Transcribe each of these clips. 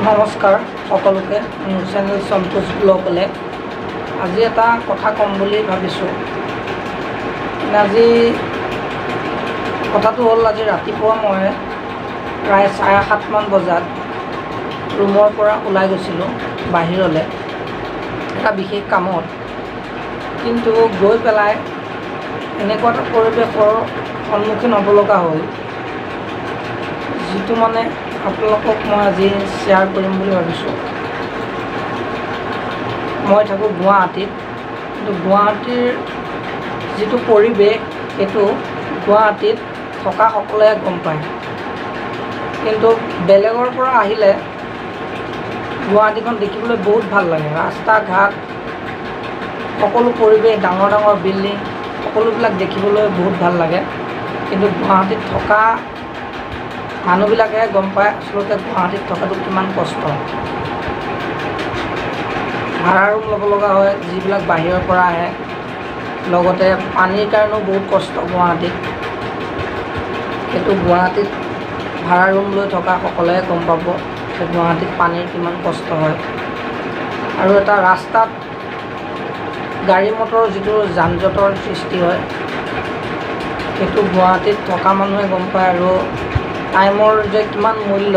নমস্কাৰ সকলোকে মোৰ চেনেল সন্তোষ ব্লগলৈ আজি এটা কথা ক'ম বুলি ভাবিছোঁ। আজি কথাটো হ'ল আজি ৰাতিপুৱা মই প্ৰায় 7:30 বজাত ৰুমৰ পৰা ওলাই গৈছিলোঁ বাহিৰলৈ এটা বিশেষ কামত, কিন্তু গৈ পেলাই এনেকুৱা এটা পৰিৱেশৰ সন্মুখীন হ'ব লগা হ'ল যিটো মানে আপোনালোকক মই আজি শ্বেয়াৰ কৰিম বুলি ভাবিছোঁ। মই থাকোঁ গুৱাহাটীত, কিন্তু গুৱাহাটীৰ যিটো পৰিৱেশ সেইটো গুৱাহাটীত থকা সকলোৱে গম পায়, কিন্তু বেলেগৰ পৰা আহিলে গুৱাহাটীখন দেখিবলৈ বহুত ভাল লাগে। ৰাস্তা ঘাট সকলো পৰিৱেশ, ডাঙৰ ডাঙৰ বিল্ডিং সকলোবিলাক দেখিবলৈ বহুত ভাল লাগে, কিন্তু গুৱাহাটীত থকা মানুহবিলাকে গম পায় আচলতে গুৱাহাটীত থকাটো কিমান কষ্ট। ভাড়া ৰুম ল'ব লগা হয় যিবিলাক বাহিৰৰ পৰা আহে, লগতে পানীৰ কাৰণেও বহুত কষ্ট গুৱাহাটীত। সেইটো গুৱাহাটীত ভাড়া ৰুম লৈ থকা সকলোৱে গম পাব যে গুৱাহাটীত পানীৰ কিমান কষ্ট হয়। আৰু এটা ৰাস্তাত গাড়ী মটৰৰ যিটো যান জঁটৰ সৃষ্টি হয় সেইটো গুৱাহাটীত থকা মানুহে গম পায়। আৰু টাইমৰ যে কিমান মূল্য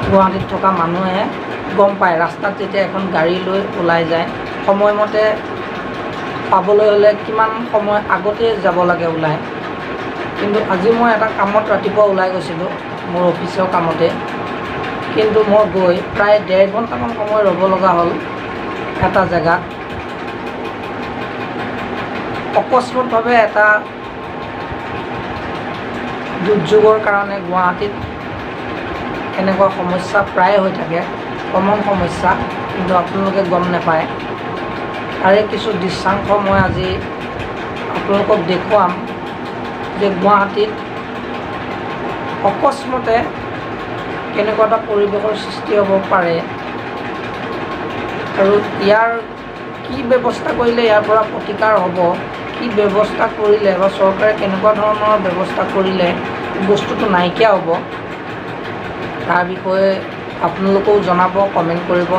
গুৱাহাটীত থকা মানুহে গম পায়। ৰাস্তাত যেতিয়া এখন গাড়ী লৈ ওলাই যায় সময়মতে পাবলৈ হ'লে কিমান সময় আগতে যাব লাগে ওলাই। কিন্তু আজি মই এটা কামত ৰাতিপুৱা ওলাই গৈছিলোঁ মোৰ অফিচৰ কামতে, কিন্তু মই গৈ প্ৰায় 1.5 ঘণ্টামান সময় ৰ'ব লগা হ'ল এটা জেগাত। অকস্মাতভাৱে এটা দুৰ্যোগৰ কাৰণে গুৱাহাটীত এনেকুৱা সমস্যা প্ৰায়ে হৈ থাকে, কমন সমস্যা, কিন্তু আপোনালোকে গম নাপায়। তাৰে কিছু দৃশ্যাংশ মই আজি আপোনালোকক দেখুৱাম যে গুৱাহাটীত অকস্মাতে কেনেকুৱা এটা পৰিৱেশৰ সৃষ্টি হ'ব পাৰে আৰু ইয়াৰ কি ব্যৱস্থা কৰিলে ইয়াৰ পৰা প্ৰতিকাৰ হ'ব, কি ব্যৱস্থা কৰিলে বা চৰকাৰে কেনেকুৱা ধৰণৰ ব্যৱস্থা কৰিলে বস্তুটো নাইকিয়া হ'ব, তাৰ বিষয়ে আপোনালোকেও জনাব, কমেণ্ট কৰিব।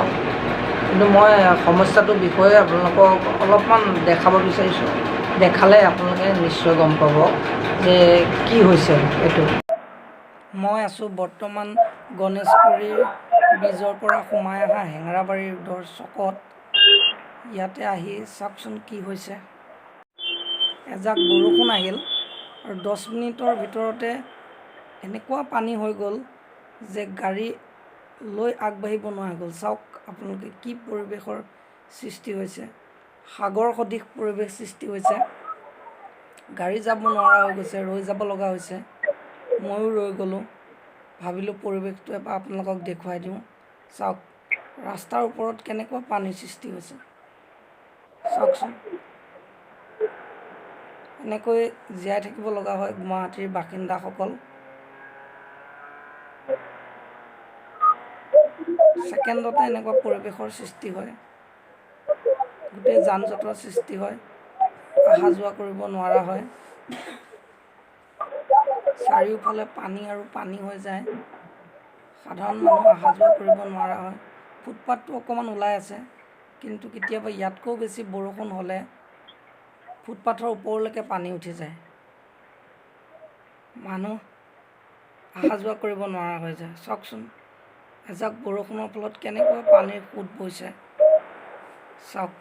কিন্তু মই সমস্যাটোৰ বিষয়ে আপোনালোকক অলপমান দেখাব বিচাৰিছোঁ। দেখালে আপোনালোকে নিশ্চয় গম পাব যে কি হৈছে এইটো। মই আছোঁ বৰ্তমান গণেশগুৰিৰ ব্ৰিজৰ পৰা সোমাই অহা হেঙেৰাবাৰী ৰোডৰ চকত। ইয়াতে আহি চাওকচোন কি হৈছে। এজাক বৰষুণ আহিল আৰু 10 মিনিটৰ ভিতৰতে এনেকুৱা পানী হৈ গ'ল যে গাড়ী লৈ আগবাঢ়িব নোৱাৰা গ'ল। চাওক আপোনালোকে কি পৰিৱেশৰ সৃষ্টি হৈছে, সাগৰ সদৃশ পৰিৱেশ সৃষ্টি হৈছে। গাড়ী যাব নোৱাৰা হৈ গৈছে, ৰৈ যাব লগা হৈছে। ময়ো ৰৈ গ'লোঁ, ভাবিলোঁ পৰিৱেশটো এবাৰ আপোনালোকক দেখুৱাই দিওঁ। চাওক ৰাস্তাৰ ওপৰত কেনেকুৱা পানীৰ সৃষ্টি হৈছে, চাওকচোন। এনেকৈ জীয়াই থাকিব লগা হয় গুৱাহাটীৰ বাসিন্দাসকল। ছেকেণ্ডতে এনেকুৱা পৰিৱেশৰ সৃষ্টি হয়, গোটেই যান জঁটৰ সৃষ্টি হয়, অহা যোৱা কৰিব নোৱাৰা হয়। চাৰিওফালে পানী আৰু পানী হৈ যায়, সাধাৰণ মানুহ অহা যোৱা কৰিব নোৱাৰা হয়। ফুটপাথটো অকণমান ওলাই আছে, কিন্তু কেতিয়াবা ইয়াতকৈও বেছি বৰষুণ হ'লে ফুটপাথৰ ওপৰলৈকে পানী উঠি যায়, মানুহ অহা যোৱা কৰিব নোৱাৰা হৈ যায়। চাওকচোন এজাক বৰষুণৰ ফলত কেনেকুৱা পানীৰ সোঁত বৈছে, চাওক।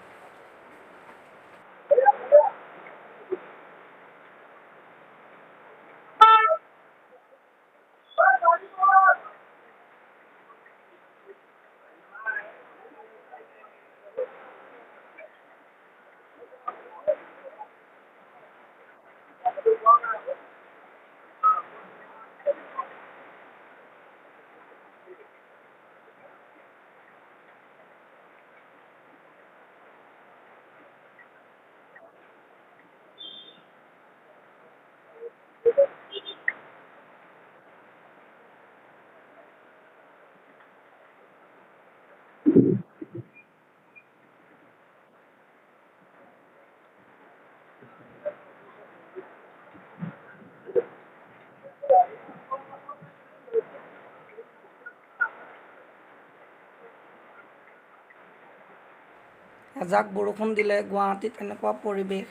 এজাক বৰষুণ দিলে গুৱাহাটীত এনেকুৱা পৰিৱেশ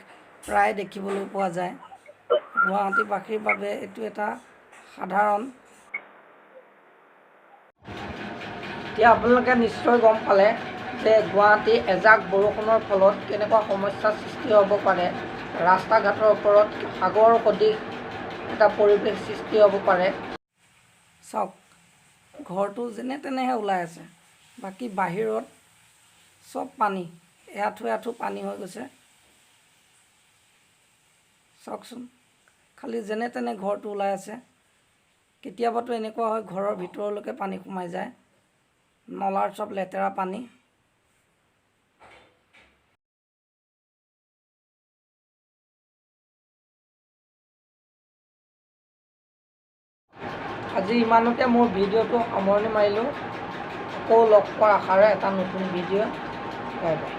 প্ৰায় দেখিবলৈ পোৱা যায়। গুৱাহাটীবাসীৰ বাবে এইটো এটা সাধাৰণ। এতিয়া আপোনালোকে নিশ্চয় গম পালে যে গুৱাহাটী এজাক বৰষুণৰ ফলত কেনেকুৱা সমস্যাৰ সৃষ্টি হ'ব পাৰে। ৰাস্তা ঘাটৰ ওপৰত সাগৰ সদৃশ এটা পৰিৱেশ সৃষ্টি হ'ব পাৰে। চাওক, ঘৰটো যেনে তেনেহে ওলাই আছে, বাকী বাহিৰত চব পানী, এআঁঠু এআঁঠু পানী হৈ গৈছে। চাওকচোন, খালি যেনে তেনে ঘৰটো ওলাই আছে। কেতিয়াবাতো এনেকুৱা হয় ঘৰৰ ভিতৰলৈকে পানী সোমাই যায়, নলাৰ চব লেতেৰা পানী। আজি ইমানতে মোৰ ভিডিঅ'টো সামৰণি মাৰিলোঁ। আকৌ লগ পোৱাৰ আশাৰে এটা নতুন ভিডিঅ'। Bye bye.